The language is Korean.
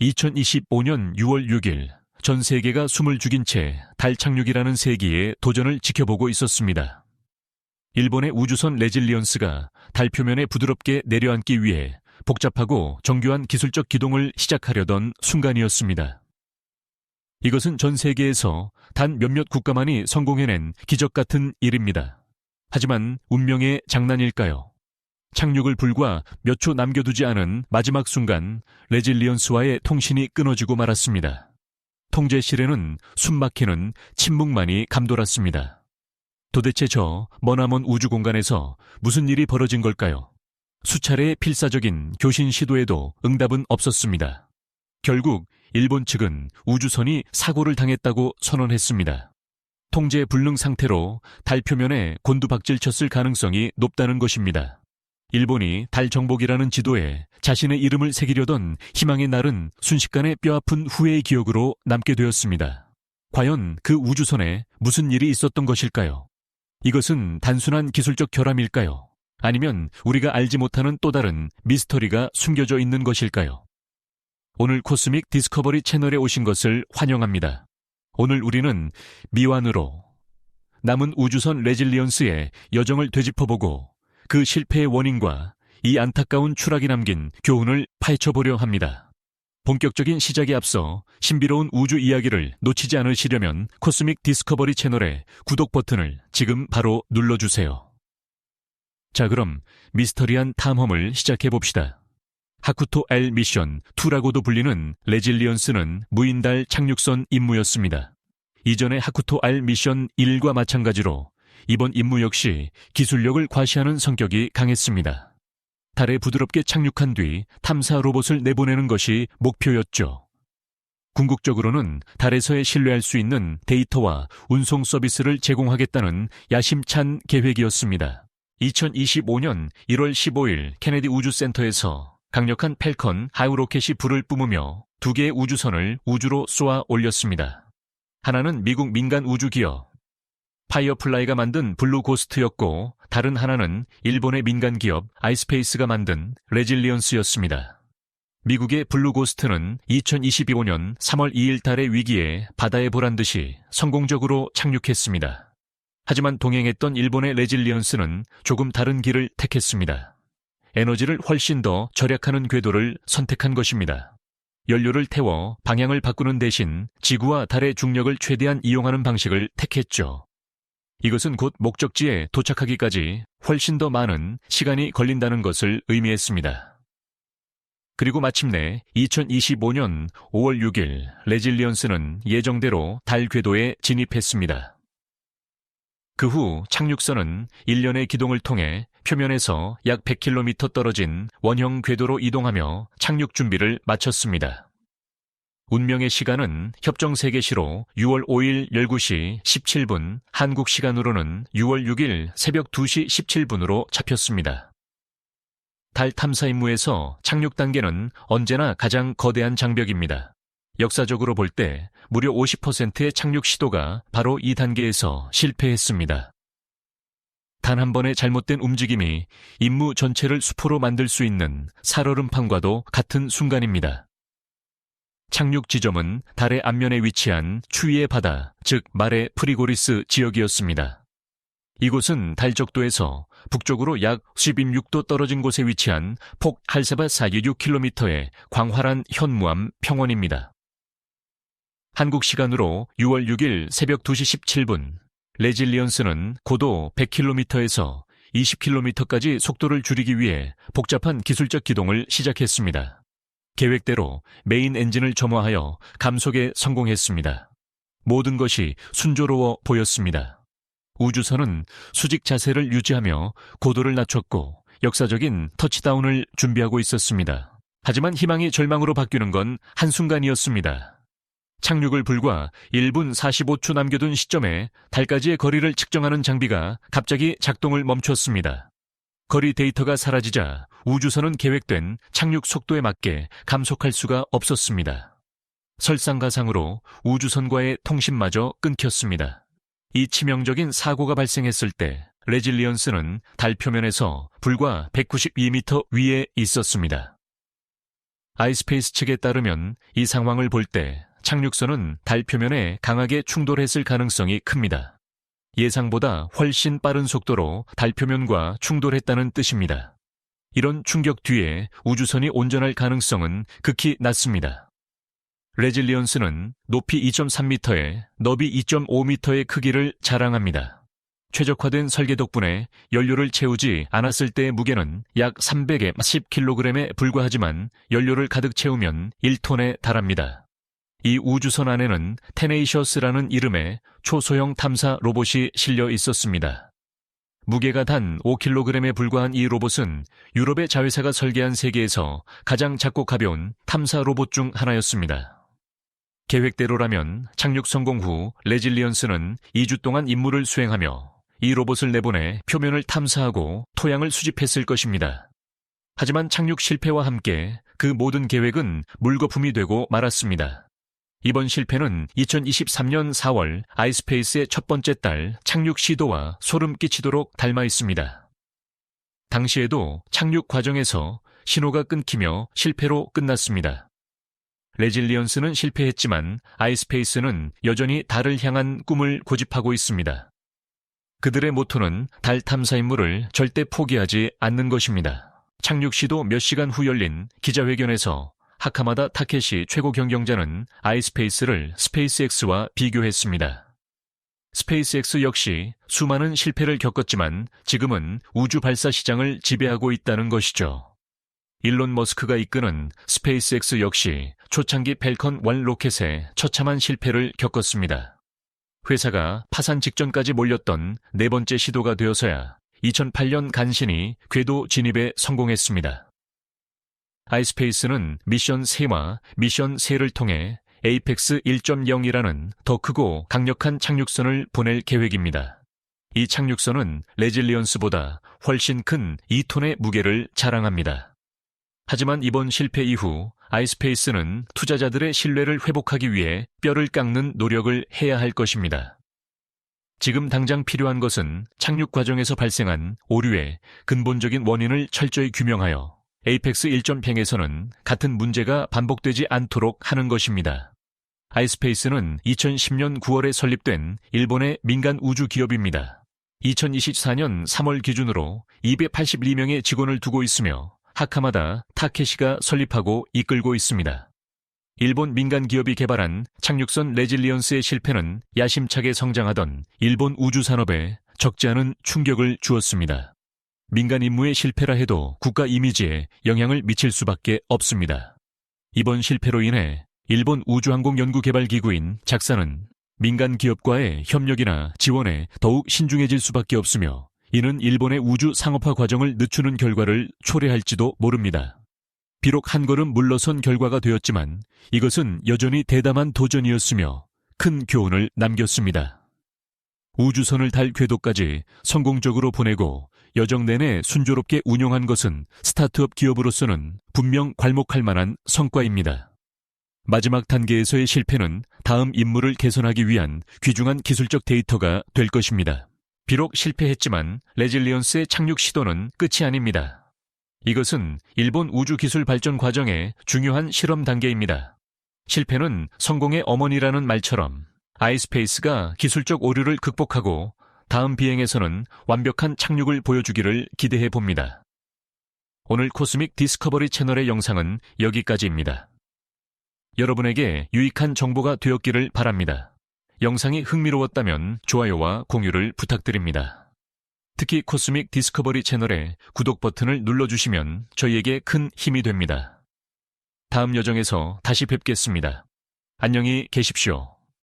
2025년 6월 6일 전 세계가 숨을 죽인 채 달 착륙이라는 세기의 도전을 지켜보고 있었습니다. 일본의 우주선 레질리언스가 달 표면에 부드럽게 내려앉기 위해 복잡하고 정교한 기술적 기동을 시작하려던 순간이었습니다. 이것은 전 세계에서 단 몇몇 국가만이 성공해낸 기적 같은 일입니다. 하지만 운명의 장난일까요? 착륙을 불과 몇 초 남겨두지 않은 마지막 순간 레질리언스와의 통신이 끊어지고 말았습니다. 통제실에는 숨막히는 침묵만이 감돌았습니다. 도대체 저 머나먼 우주 공간에서 무슨 일이 벌어진 걸까요? 수차례의 필사적인 교신 시도에도 응답은 없었습니다. 결국 일본 측은 우주선이 사고를 당했다고 선언했습니다. 통제 불능 상태로 달 표면에 곤두박질 쳤을 가능성이 높다는 것입니다. 일본이 달 정복이라는 지도에 자신의 이름을 새기려던 희망의 날은 순식간에 뼈아픈 후회의 기억으로 남게 되었습니다. 과연 그 우주선에 무슨 일이 있었던 것일까요? 이것은 단순한 기술적 결함일까요? 아니면 우리가 알지 못하는 또 다른 미스터리가 숨겨져 있는 것일까요? 오늘 코스믹 디스커버리 채널에 오신 것을 환영합니다. 오늘 우리는 미완으로 남은 우주선 레질리언스의 여정을 되짚어보고 그 실패의 원인과 이 안타까운 추락이 남긴 교훈을 파헤쳐보려 합니다. 본격적인 시작에 앞서 신비로운 우주 이야기를 놓치지 않으시려면 코스믹 디스커버리 채널의 구독 버튼을 지금 바로 눌러주세요. 자, 그럼 미스터리한 탐험을 시작해봅시다. 하쿠토 L 미션 2라고도 불리는 레질리언스는 무인달 착륙선 임무였습니다. 이전의 하쿠토 R 미션 1과 마찬가지로 이번 임무 역시 기술력을 과시하는 성격이 강했습니다. 달에 부드럽게 착륙한 뒤 탐사 로봇을 내보내는 것이 목표였죠. 궁극적으로는 달에서의 신뢰할 수 있는 데이터와 운송 서비스를 제공하겠다는 야심찬 계획이었습니다. 2025년 1월 15일 케네디 우주센터에서 강력한 펠컨 하우 로켓이 불을 뿜으며 두 개의 우주선을 우주로 쏘아 올렸습니다. 하나는 미국 민간 우주 기업 파이어플라이가 만든 블루 고스트였고 다른 하나는 일본의 민간 기업 아이스페이스가 만든 레질리언스였습니다. 미국의 블루 고스트는 2025년 3월 2일 달의 위기에 바다에 보란듯이 성공적으로 착륙했습니다. 하지만 동행했던 일본의 레질리언스는 조금 다른 길을 택했습니다. 에너지를 훨씬 더 절약하는 궤도를 선택한 것입니다. 연료를 태워 방향을 바꾸는 대신 지구와 달의 중력을 최대한 이용하는 방식을 택했죠. 이것은 곧 목적지에 도착하기까지 훨씬 더 많은 시간이 걸린다는 것을 의미했습니다. 그리고 마침내 2025년 5월 6일 레질리언스는 예정대로 달 궤도에 진입했습니다. 그 후 착륙선은 1년의 기동을 통해 표면에서 약 100km 떨어진 원형 궤도로 이동하며 착륙 준비를 마쳤습니다. 운명의 시간은 협정 세계시로 6월 5일 19시 17분, 한국 시간으로는 6월 6일 새벽 2시 17분으로 잡혔습니다. 달 탐사 임무에서 착륙 단계는 언제나 가장 거대한 장벽입니다. 역사적으로 볼 때 무려 50%의 착륙 시도가 바로 이 단계에서 실패했습니다. 단 한 번의 잘못된 움직임이 임무 전체를 수포로 만들 수 있는 살얼음판과도 같은 순간입니다. 착륙 지점은 달의 앞면에 위치한 추위의 바다, 즉 마레 프리고리스 지역이었습니다. 이곳은 달 적도에서 북쪽으로 약 16도 떨어진 곳에 위치한 폭 할세바 4.6km의 광활한 현무암 평원입니다. 한국 시간으로 6월 6일 새벽 2시 17분, 레질리언스는 고도 100km에서 20km까지 속도를 줄이기 위해 복잡한 기술적 기동을 시작했습니다. 계획대로 메인 엔진을 점화하여 감속에 성공했습니다. 모든 것이 순조로워 보였습니다. 우주선은 수직 자세를 유지하며 고도를 낮췄고 역사적인 터치다운을 준비하고 있었습니다. 하지만 희망이 절망으로 바뀌는 건 한순간이었습니다. 착륙을 불과 1분 45초 남겨둔 시점에 달까지의 거리를 측정하는 장비가 갑자기 작동을 멈췄습니다. 거리 데이터가 사라지자 우주선은 계획된 착륙 속도에 맞게 감속할 수가 없었습니다. 설상가상으로 우주선과의 통신마저 끊겼습니다. 이 치명적인 사고가 발생했을 때 레질리언스는 달 표면에서 불과 192m 위에 있었습니다. 아이스페이스 측에 따르면 이 상황을 볼 때 착륙선은 달 표면에 강하게 충돌했을 가능성이 큽니다. 예상보다 훨씬 빠른 속도로 달 표면과 충돌했다는 뜻입니다. 이런 충격 뒤에 우주선이 온전할 가능성은 극히 낮습니다. 레질리언스는 높이 2.3m에 너비 2.5m의 크기를 자랑합니다. 최적화된 설계 덕분에 연료를 채우지 않았을 때의 무게는 약 300에 10kg에 불과하지만 연료를 가득 채우면 1톤에 달합니다. 이 우주선 안에는 테네이셔스라는 이름의 초소형 탐사 로봇이 실려 있었습니다. 무게가 단 5kg에 불과한 이 로봇은 유럽의 자회사가 설계한 세계에서 가장 작고 가벼운 탐사 로봇 중 하나였습니다. 계획대로라면 착륙 성공 후 레질리언스는 2주 동안 임무를 수행하며 이 로봇을 내보내 표면을 탐사하고 토양을 수집했을 것입니다. 하지만 착륙 실패와 함께 그 모든 계획은 물거품이 되고 말았습니다. 이번 실패는 2023년 4월 아이스페이스의 첫 번째 달 착륙 시도와 소름 끼치도록 닮아 있습니다. 당시에도 착륙 과정에서 신호가 끊기며 실패로 끝났습니다. 레질리언스는 실패했지만 아이스페이스는 여전히 달을 향한 꿈을 고집하고 있습니다. 그들의 모토는 달 탐사 임무를 절대 포기하지 않는 것입니다. 착륙 시도 몇 시간 후 열린 기자회견에서 하카마다 타케시 최고 경영자는 아이스페이스를 스페이스X와 비교했습니다. 스페이스X 역시 수많은 실패를 겪었지만 지금은 우주 발사 시장을 지배하고 있다는 것이죠. 일론 머스크가 이끄는 스페이스X 역시 초창기 펠컨 1 로켓에 처참한 실패를 겪었습니다. 회사가 파산 직전까지 몰렸던 네 번째 시도가 되어서야 2008년 간신히 궤도 진입에 성공했습니다. 아이스페이스는 미션 3와 미션 3를 통해 에이펙스 1.0이라는 더 크고 강력한 착륙선을 보낼 계획입니다. 이 착륙선은 레질리언스보다 훨씬 큰 2톤의 무게를 자랑합니다. 하지만 이번 실패 이후 아이스페이스는 투자자들의 신뢰를 회복하기 위해 뼈를 깎는 노력을 해야 할 것입니다. 지금 당장 필요한 것은 착륙 과정에서 발생한 오류의 근본적인 원인을 철저히 규명하여 에이펙스 1.0에서는 같은 문제가 반복되지 않도록 하는 것입니다. 아이스페이스는 2010년 9월에 설립된 일본의 민간 우주 기업입니다. 2024년 3월 기준으로 282명의 직원을 두고 있으며 하카마다 타케시가 설립하고 이끌고 있습니다. 일본 민간 기업이 개발한 착륙선 레질리언스의 실패는 야심차게 성장하던 일본 우주 산업에 적지 않은 충격을 주었습니다. 민간 임무의 실패라 해도 국가 이미지에 영향을 미칠 수밖에 없습니다. 이번 실패로 인해 일본 우주항공연구개발기구인 작사는 민간 기업과의 협력이나 지원에 더욱 신중해질 수밖에 없으며 이는 일본의 우주 상업화 과정을 늦추는 결과를 초래할지도 모릅니다. 비록 한 걸음 물러선 결과가 되었지만 이것은 여전히 대담한 도전이었으며 큰 교훈을 남겼습니다. 우주선을 달 궤도까지 성공적으로 보내고 여정 내내 순조롭게 운용한 것은 스타트업 기업으로서는 분명 괄목할 만한 성과입니다. 마지막 단계에서의 실패는 다음 임무를 개선하기 위한 귀중한 기술적 데이터가 될 것입니다. 비록 실패했지만 레질리언스의 착륙 시도는 끝이 아닙니다. 이것은 일본 우주 기술 발전 과정의 중요한 실험 단계입니다. 실패는 성공의 어머니라는 말처럼 아이스페이스가 기술적 오류를 극복하고 다음 비행에서는 완벽한 착륙을 보여주기를 기대해 봅니다. 오늘 코스믹 디스커버리 채널의 영상은 여기까지입니다. 여러분에게 유익한 정보가 되었기를 바랍니다. 영상이 흥미로웠다면 좋아요와 공유를 부탁드립니다. 특히 코스믹 디스커버리 채널의 구독 버튼을 눌러주시면 저희에게 큰 힘이 됩니다. 다음 여정에서 다시 뵙겠습니다. 안녕히 계십시오.